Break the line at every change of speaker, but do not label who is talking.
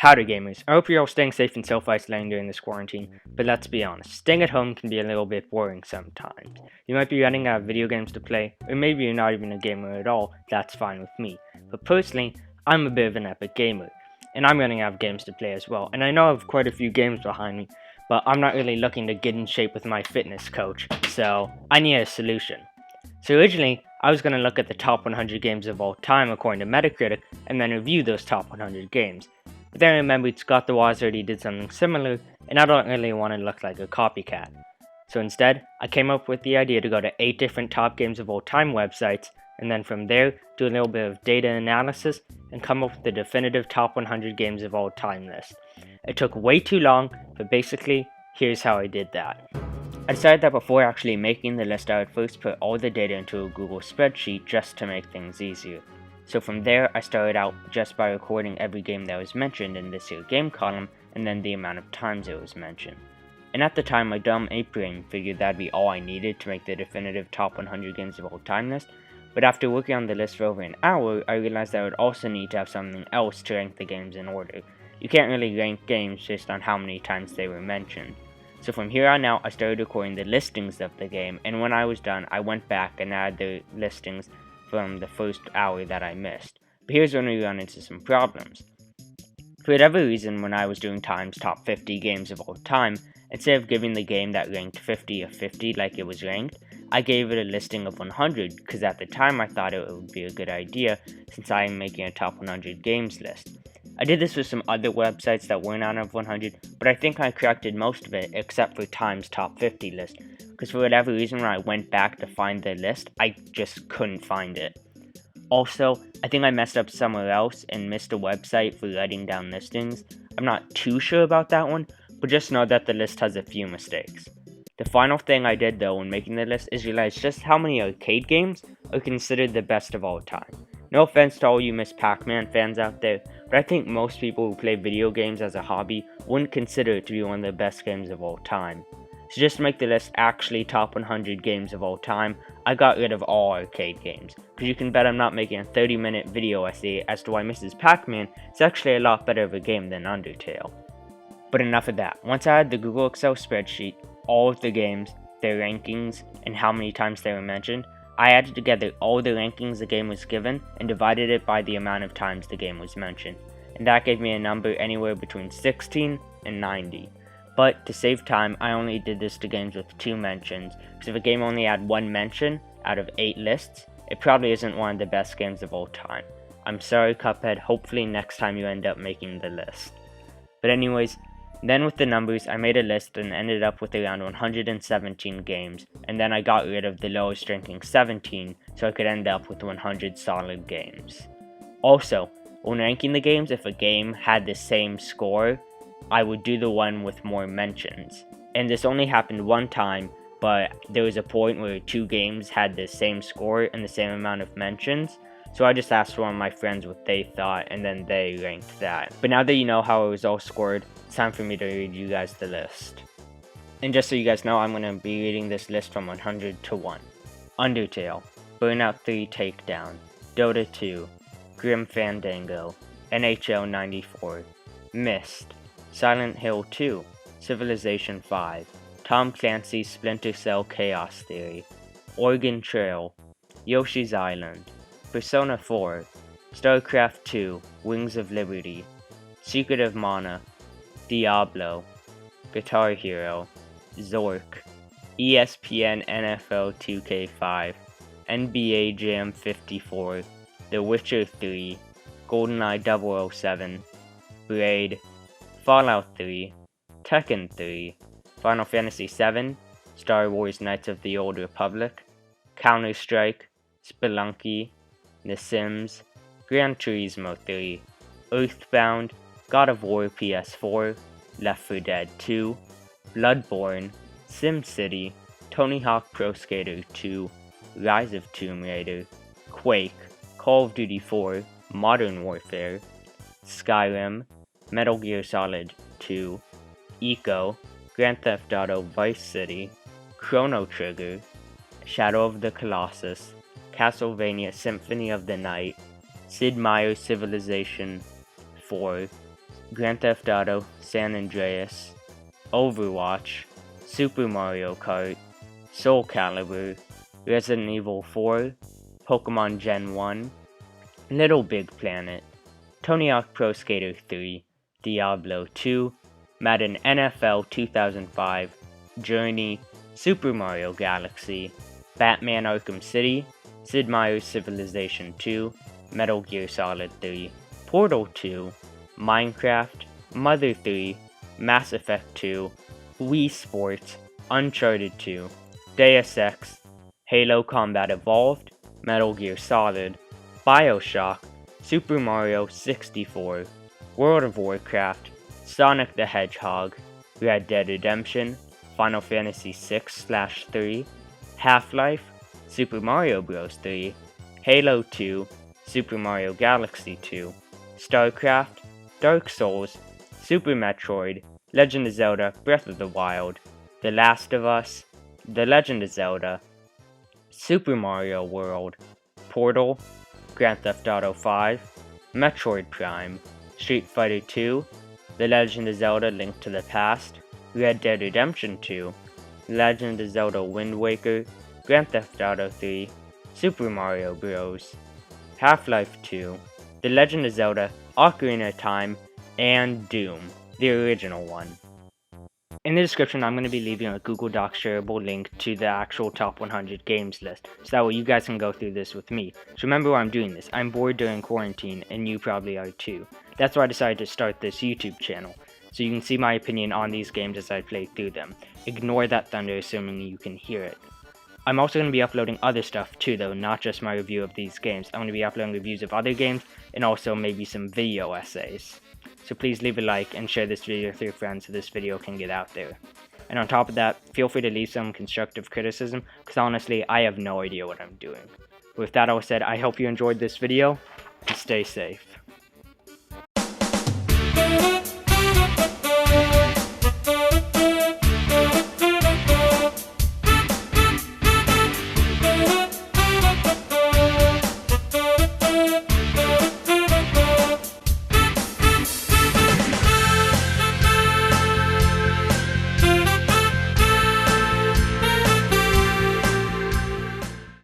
Howdy gamers, I hope you're all staying safe and self-isolating during this quarantine, but let's be honest, staying at home can be a little bit boring sometimes. You might be running out of video games to play, or maybe you're not even a gamer at all, that's fine with me. But personally, I'm a bit of an epic gamer, and I'm running out of games to play as well, and I know I have quite a few games behind me, but I'm not really looking to get in shape with my fitness coach, so I need a solution. So originally, I was going to look at the top 100 games of all time according to Metacritic, and then review those top 100 games. But then I remembered Scott the Woz already did something similar, and I don't really want to look like a copycat. So instead, I came up with the idea to go to 8 different top games of all time websites, and then from there, do a little bit of data analysis, and come up with the definitive top 100 games of all time list. It took way too long, but basically, here's how I did that. I decided that before actually making the list, I would first put all the data into a Google spreadsheet just to make things easier. So from there, I started out just by recording every game that was mentioned in this here game column, and then the amount of times it was mentioned. And at the time, my dumb ape brain figured that'd be all I needed to make the definitive top 100 games of all time list, but after working on the list for over an hour, I realized I would also need to have something else to rank the games in order. You can't really rank games based on how many times they were mentioned. So from here on out, I started recording the listings of the game, and when I was done, I went back and added the listings from the first hour that I missed. But here's when we run into some problems. For whatever reason, when I was doing Time's top 50 games of all time, instead of giving the game that ranked 50 a 50 like it was ranked, I gave it a listing of 100 because at the time I thought it would be a good idea since I am making a top 100 games list. I did this with some other websites that weren't out of 100, but I think I corrected most of it except for Time's top 50 list, because for whatever reason when I went back to find the list, I just couldn't find it. Also, I think I messed up somewhere else and missed a website for writing down listings. I'm not too sure about that one, but just know that the list has a few mistakes. The final thing I did though when making the list is realize just how many arcade games are considered the best of all time. No offense to all you Miss Pac-Man fans out there, but I think most people who play video games as a hobby wouldn't consider it to be one of the best games of all time. So just to make the list actually top 100 games of all time, I got rid of all arcade games, because you can bet I'm not making a 30-minute video essay as to why Mrs. Pac-Man is actually a lot better of a game than Undertale. But enough of that. Once I had the Google Excel spreadsheet, all of the games, their rankings, and how many times they were mentioned, I added together all the rankings the game was given and divided it by the amount of times the game was mentioned, and that gave me a number anywhere between 16 and 90. But to save time, I only did this to games with 2 mentions, because if a game only had 1 mention out of 8 lists, it probably isn't one of the best games of all time. I'm sorry Cuphead, hopefully next time you end up making the list. But anyways, then with the numbers, I made a list and ended up with around 117 games, and then I got rid of the lowest ranking 17 so I could end up with 100 solid games. Also, when ranking the games, if a game had the same score, I would do the one with more mentions. And this only happened one time, but there was a point where 2 games had the same score and the same amount of mentions, so I just asked one of my friends what they thought, and then they ranked that. But now that you know how it was all scored, it's time for me to read you guys the list. And just so you guys know, I'm going to be reading this list from 100 to 1. Undertale, Burnout 3 Takedown, Dota 2, Grim Fandango, NHL 94, Myst, Silent Hill 2, Civilization 5, Tom Clancy's Splinter Cell Chaos Theory, Oregon Trail, Yoshi's Island, Persona 4, StarCraft 2, Wings of Liberty, Secret of Mana, Diablo, Guitar Hero, Zork, ESPN NFL 2K5, NBA Jam 54, The Witcher 3, GoldenEye 007, Braid, Fallout 3, Tekken 3, Final Fantasy 7, Star Wars Knights of the Old Republic, Counter-Strike, Spelunky, The Sims, Gran Turismo 3, Earthbound, God of War PS4, Left 4 Dead 2, Bloodborne, SimCity, Tony Hawk Pro Skater 2, Rise of Tomb Raider, Quake, Call of Duty 4, Modern Warfare, Skyrim, Metal Gear Solid 2, Eco, Grand Theft Auto Vice City, Chrono Trigger, Shadow of the Colossus, Castlevania Symphony of the Night, Sid Meier's Civilization 4, Grand Theft Auto, San Andreas, Overwatch, Super Mario Kart, Soul Calibur, Resident Evil 4, Pokemon Gen 1, Little Big Planet, Tony Hawk Pro Skater 3, Diablo 2, Madden NFL 2005, Journey, Super Mario Galaxy, Batman Arkham City, Sid Meier's Civilization 2, Metal Gear Solid 3, Portal 2, Minecraft, Mother 3, Mass Effect 2, Wii Sports, Uncharted 2, Deus Ex, Halo Combat Evolved, Metal Gear Solid, BioShock, Super Mario 64, World of Warcraft, Sonic the Hedgehog, Red Dead Redemption, Final Fantasy VI/3, Half-Life, Super Mario Bros. 3, Halo 2, Super Mario Galaxy 2, StarCraft, Dark Souls, Super Metroid, Legend of Zelda Breath of the Wild, The Last of Us, The Legend of Zelda, Super Mario World, Portal, Grand Theft Auto 5, Metroid Prime, Street Fighter 2, The Legend of Zelda Link to the Past, Red Dead Redemption 2, Legend of Zelda Wind Waker, Grand Theft Auto 3, Super Mario Bros., Half-Life 2, The Legend of Zelda Ocarina of Time, and Doom, the original one. In the description, I'm going to be leaving a Google Docs shareable link to the actual top 100 games list, so that way you guys can go through this with me. So remember why I'm doing this. I'm bored during quarantine, and you probably are too. That's why I decided to start this YouTube channel, so you can see my opinion on these games as I play through them. Ignore that thunder, assuming you can hear it. I'm also going to be uploading other stuff too though, not just my review of these games. I'm going to be uploading reviews of other games, and also maybe some video essays. So please leave a like and share this video with your friends so this video can get out there. And on top of that, feel free to leave some constructive criticism, because honestly, I have no idea what I'm doing. With that all said, I hope you enjoyed this video, and stay safe.